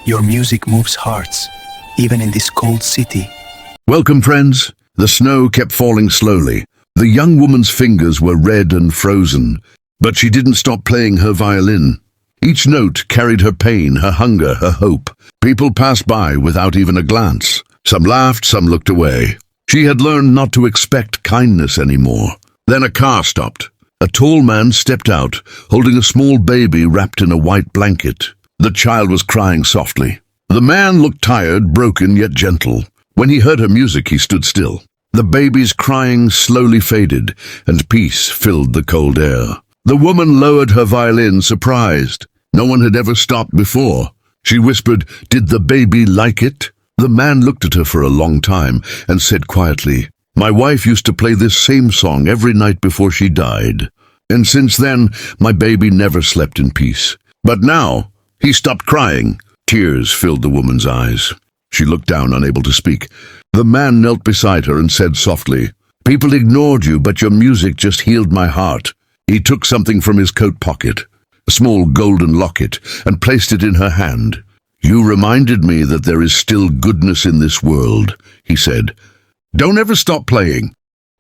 Your music moves hearts, even in this cold city. Welcome, friends. The snow kept falling slowly. The young woman's fingers were red and frozen, but she didn't stop playing her violin. Each note carried her pain, her hunger, her hope. People passed by without even a glance. Some laughed, some looked away. She had learned not to expect kindness anymore. Then a car stopped. A tall man stepped out, holding a small baby wrapped in a white blanket. The child was crying softly. The man looked tired, broken, yet gentle. When he heard her music, he stood still. The baby's crying slowly faded, and peace filled the cold air. The woman lowered her violin, surprised. No one had ever stopped before. She whispered, "Did the baby like it?" The man looked at her for a long time and said quietly, "My wife used to play this same song every night before she died. And since then, my baby never slept in peace. But now," he stopped crying. Tears filled the woman's eyes. She looked down, unable to speak. The man knelt beside her and said softly, "People ignored you, but your music just healed my heart." He took something from his coat pocket, a small golden locket, and placed it in her hand. "You reminded me that there is still goodness in this world," he said. "Don't ever stop playing."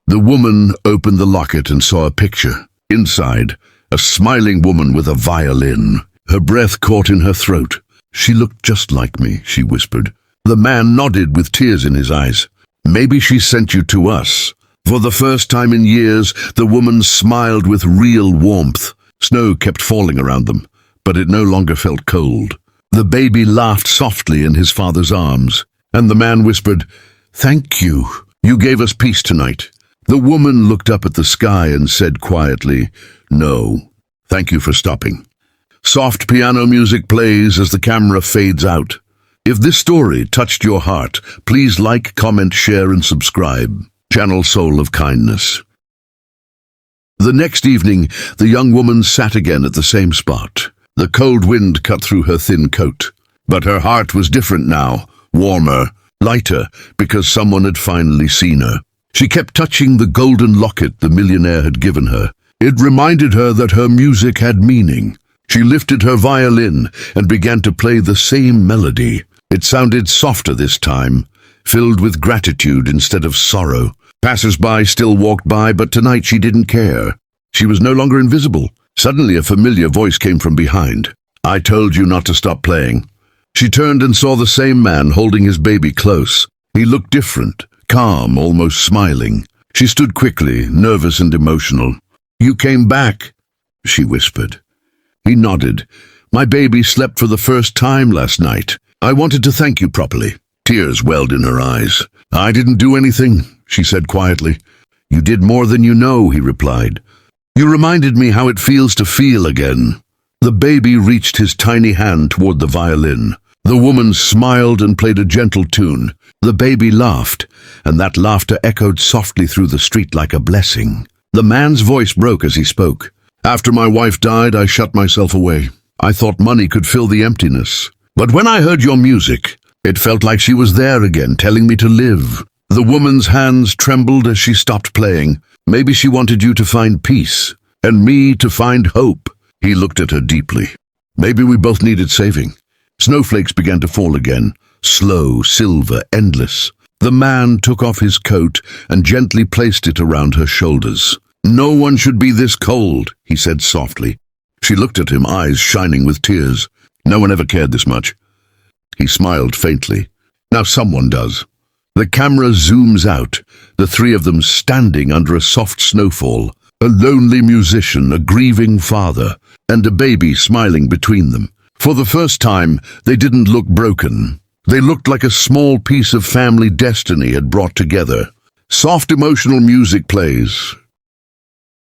The woman opened the locket and saw a picture. Inside, a smiling woman with a violin. Her breath caught in her throat. "She looked just like me," she whispered. The man nodded with tears in his eyes. "Maybe she sent you to us." For the first time in years, the woman smiled with real warmth. Snow kept falling around them, but it no longer felt cold. The baby laughed softly in his father's arms, and the man whispered, "Thank you. You gave us peace tonight." The woman looked up at the sky and said quietly, "No, thank you for stopping." Soft piano music plays as the camera fades out. If this story touched your heart, please like, comment, share, and subscribe. Channel Soul of Kindness. The next evening, the young woman sat again at the same spot. The cold wind cut through her thin coat. But her heart was different now, warmer, lighter, because someone had finally seen her. She kept touching the golden locket the millionaire had given her. It reminded her that her music had meaning. She lifted her violin and began to play the same melody. It sounded softer this time, filled with gratitude instead of sorrow. Passers-by still walked by, but tonight she didn't care. She was no longer invisible. Suddenly a familiar voice came from behind. "I told you not to stop playing." She turned and saw the same man holding his baby close. He looked different, calm, almost smiling. She stood quickly, nervous and emotional. "You came back," she whispered. He nodded. "My baby slept for the first time last night. I wanted to thank you properly." Tears welled in her eyes. "I didn't do anything," she said quietly. "You did more than you know," he replied. "You reminded me how it feels to feel again." The baby reached his tiny hand toward the violin. The woman smiled and played a gentle tune. The baby laughed, and that laughter echoed softly through the street like a blessing. The man's voice broke as he spoke. "After my wife died, I shut myself away. I thought money could fill the emptiness. But when I heard your music, it felt like she was there again, telling me to live." The woman's hands trembled as she stopped playing. "Maybe she wanted you to find peace, and me to find hope." He looked at her deeply. "Maybe we both needed saving." Snowflakes began to fall again, slow, silver, endless. The man took off his coat and gently placed it around her shoulders. "No one should be this cold," he said softly. She looked at him, eyes shining with tears. "No one ever cared this much." He smiled faintly. "Now someone does." The camera zooms out, the three of them standing under a soft snowfall. A lonely musician, a grieving father, and a baby smiling between them. For the first time, they didn't look broken. They looked like a small piece of family destiny had brought together. Soft emotional music plays.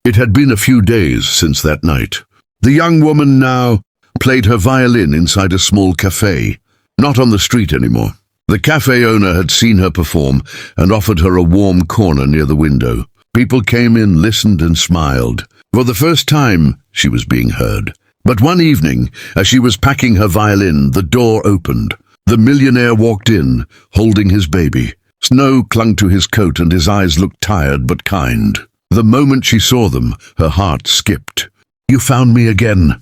It had been a few days since that night. The young woman now played her violin inside a small cafe, not on the street anymore. The cafe owner had seen her perform and offered her a warm corner near the window. People came in, listened and smiled. For the first time, she was being heard. But one evening, as she was packing her violin, the door opened. The millionaire walked in, holding his baby. Snow clung to his coat and his eyes looked tired but kind. The moment she saw them, her heart skipped. "You found me again,"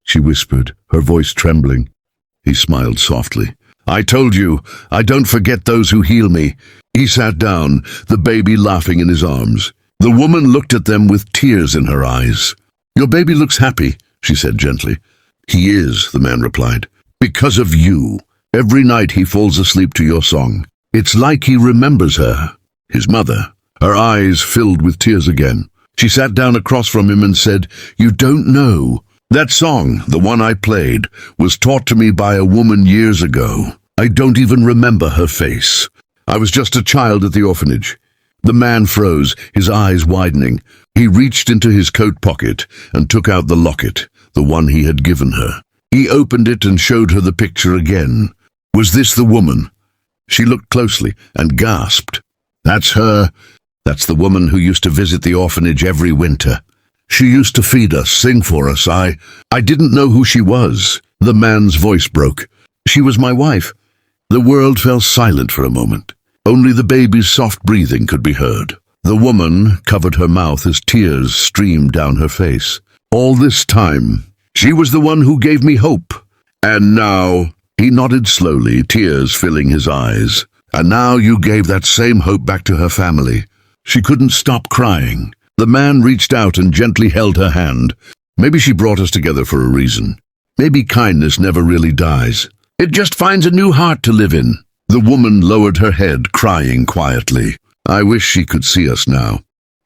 she whispered, her voice trembling. He smiled softly. I told you, I don't forget those who heal me. He sat down, the baby laughing in his arms. The woman looked at them with tears in her eyes. Your baby looks happy, she said gently. He is, the man replied. Because of you. Every night he falls asleep to your song. It's like he remembers her, his mother. Her eyes filled with tears again. She sat down across from him and said, You don't know. That song, the one I played, was taught to me by a woman years ago. I don't even remember her face. I was just a child at the orphanage. The man froze, his eyes widening. He reached into his coat pocket and took out the locket, the one he had given her. He opened it and showed her the picture again. Was this the woman? She looked closely and gasped. That's her. That's the woman who used to visit the orphanage every winter. She used to feed us, sing for us. I didn't know who she was. The man's voice broke. She was my wife. The world fell silent for a moment. Only the baby's soft breathing could be heard. The woman covered her mouth as tears streamed down her face. All this time, she was the one who gave me hope. And now, he nodded slowly, tears filling his eyes. And now you gave that same hope back to her family. She couldn't stop crying. The man reached out and gently held her hand. Maybe she brought us together for a reason. Maybe kindness never really dies. It just finds a new heart to live in. The woman lowered her head, crying quietly. I wish she could see us now.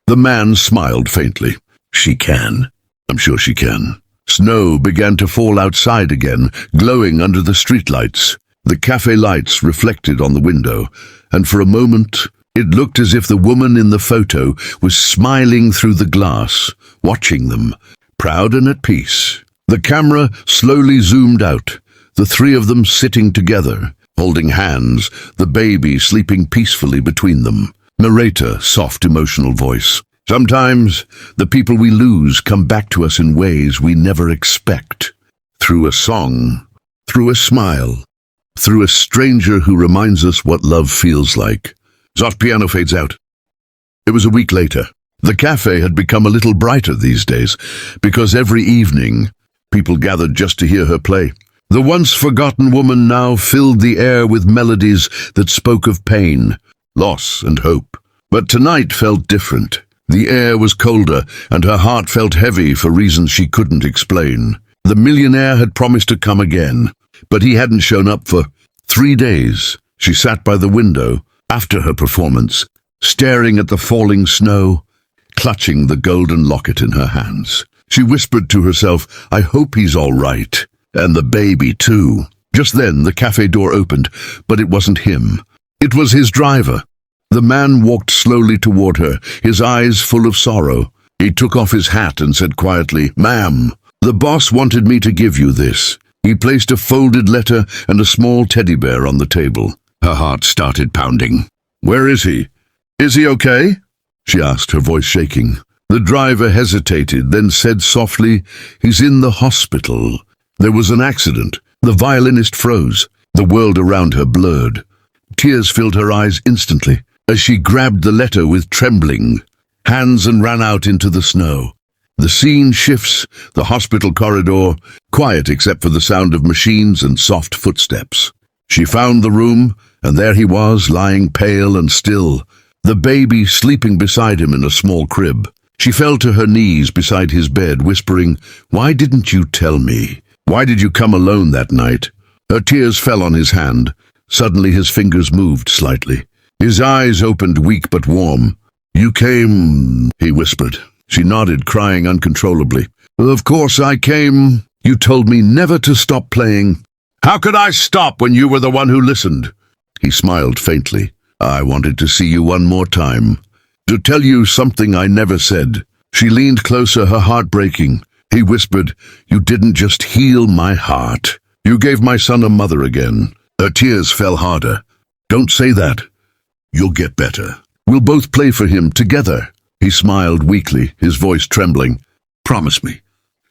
The man smiled faintly. She can. I'm sure she can. Snow began to fall outside again, glowing under the streetlights. The cafe lights reflected on the window, and for a moment it looked as if the woman in the photo was smiling through the glass, watching them, proud and at peace. The camera slowly zoomed out, the three of them sitting together, holding hands, the baby sleeping peacefully between them. Narrator, soft emotional voice. Sometimes the people we lose come back to us in ways we never expect. Through a song, through a smile, through a stranger who reminds us what love feels like. Soft piano fades out. It was a week later. The cafe had become a little brighter these days, because every evening people gathered just to hear her play. The once forgotten woman now filled the air with melodies that spoke of pain, loss and hope. But tonight felt different. The air was colder, and her heart felt heavy for reasons she couldn't explain. The millionaire had promised to come again, but he hadn't shown up for 3 days. She sat by the window after her performance, staring at the falling snow, clutching the golden locket in her hands. She whispered to herself, I hope he's all right. And the baby, too. Just then, the cafe door opened, but it wasn't him. It was his driver. The man walked slowly toward her, his eyes full of sorrow. He took off his hat and said quietly, Ma'am, the boss wanted me to give you this. He placed a folded letter and a small teddy bear on the table. Her heart started pounding. Where is he? Is he okay? She asked, her voice shaking. The driver hesitated, then said softly, He's in the hospital. There was an accident. The violinist froze. The world around her blurred. Tears filled her eyes instantly as she grabbed the letter with trembling hands and ran out into the snow. The scene shifts, the hospital corridor, quiet except for the sound of machines and soft footsteps. She found the room, and there he was, lying pale and still, the baby sleeping beside him in a small crib. She fell to her knees beside his bed, whispering, Why didn't you tell me? Why did you come alone that night? Her tears fell on his hand. Suddenly his fingers moved slightly. His eyes opened, weak but warm. You came, he whispered. She nodded, crying uncontrollably. Of course I came. You told me never to stop playing. How could I stop when you were the one who listened? He smiled faintly. I wanted to see you one more time. To tell you something I never said. She leaned closer, her heart breaking. He whispered, You didn't just heal my heart. You gave my son a mother again. Her tears fell harder. Don't say that. You'll get better. We'll both play for him together. He smiled weakly, his voice trembling. Promise me,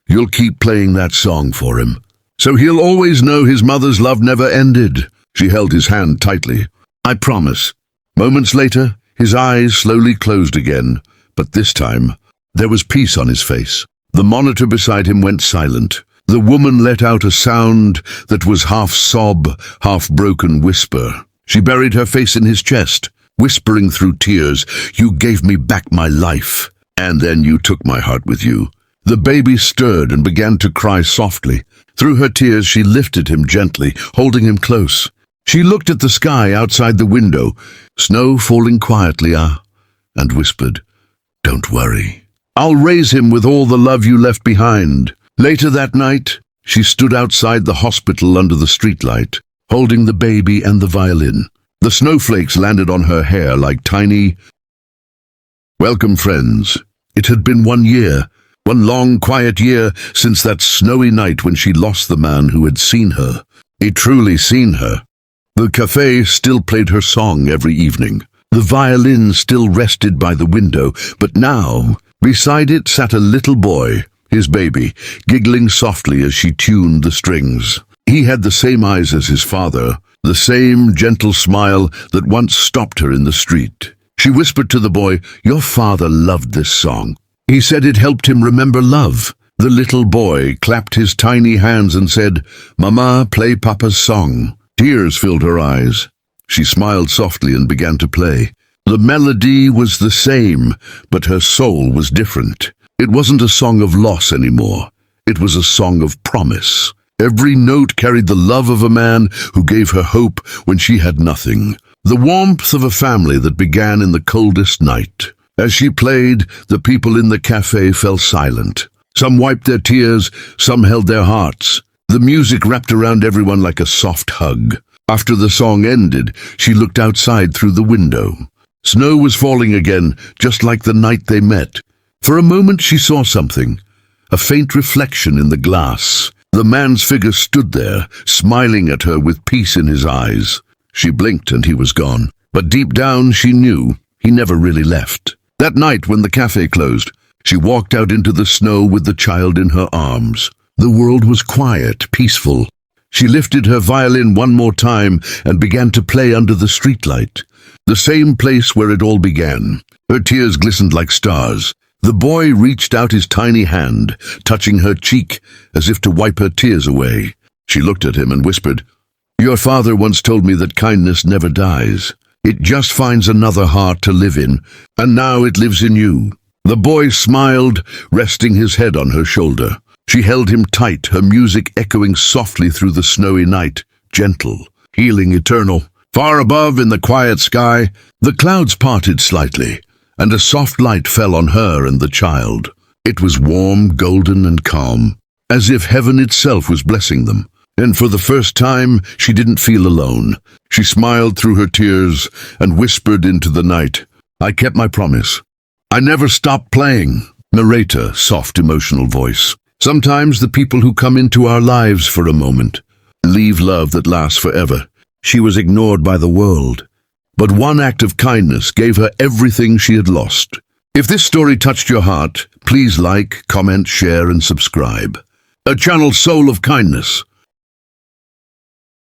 you'll keep playing that song for him. So he'll always know his mother's love never ended. She held his hand tightly. I promise. Moments later, his eyes slowly closed again, but this time, there was peace on his face. The monitor beside him went silent. The woman let out a sound that was half sob, half broken whisper. She buried her face in his chest, whispering through tears, "You gave me back my life, and then you took my heart with you." The baby stirred and began to cry softly. Through her tears she lifted him gently, holding him close. She looked at the sky outside the window, snow falling quietly, and whispered, "Don't worry. I'll raise him with all the love you left behind." Later that night, she stood outside the hospital under the streetlight, holding the baby and the violin. The snowflakes landed on her hair like tiny... Welcome, friends. It had been 1 year, one long, quiet year since that snowy night when she lost the man who had seen her. He'd truly seen her. The cafe still played her song every evening. The violin still rested by the window, but now, beside it sat a little boy, his baby, giggling softly as she tuned the strings. He had the same eyes as his father, the same gentle smile that once stopped her in the street. She whispered to the boy, "Your father loved this song. He said it helped him remember love." The little boy clapped his tiny hands and said, "Mama, play Papa's song." Tears filled her eyes. She smiled softly and began to play. The melody was the same, but her soul was different. It wasn't a song of loss anymore. It was a song of promise. Every note carried the love of a man who gave her hope when she had nothing. The warmth of a family that began in the coldest night. As she played, the people in the cafe fell silent. Some wiped their tears, some held their hearts. The music wrapped around everyone like a soft hug. After the song ended, she looked outside through the window. Snow was falling again, just like the night they met. For a moment she saw something, a faint reflection in the glass. The man's figure stood there, smiling at her with peace in his eyes. She blinked and he was gone, but deep down she knew he never really left. That night when the cafe closed, she walked out into the snow with the child in her arms. The world was quiet, peaceful. She lifted her violin one more time and began to play under the streetlight, the same place where it all began. Her tears glistened like stars. The boy reached out his tiny hand, touching her cheek as if to wipe her tears away. She looked at him and whispered, "Your father once told me that kindness never dies. It just finds another heart to live in, and now it lives in you." The boy smiled, resting his head on her shoulder. She held him tight, her music echoing softly through the snowy night, gentle, healing, eternal. Far above in the quiet sky, the clouds parted slightly, and a soft light fell on her and the child. It was warm, golden, and calm, as if heaven itself was blessing them. And for the first time, she didn't feel alone. She smiled through her tears and whispered into the night, "I kept my promise. I never stopped playing." Narrator, soft, emotional voice. Sometimes the people who come into our lives for a moment leave love that lasts forever. She was ignored by the world, but one act of kindness gave her everything she had lost. If this story touched your heart, please like, comment, share, and subscribe. A channel Soul of Kindness.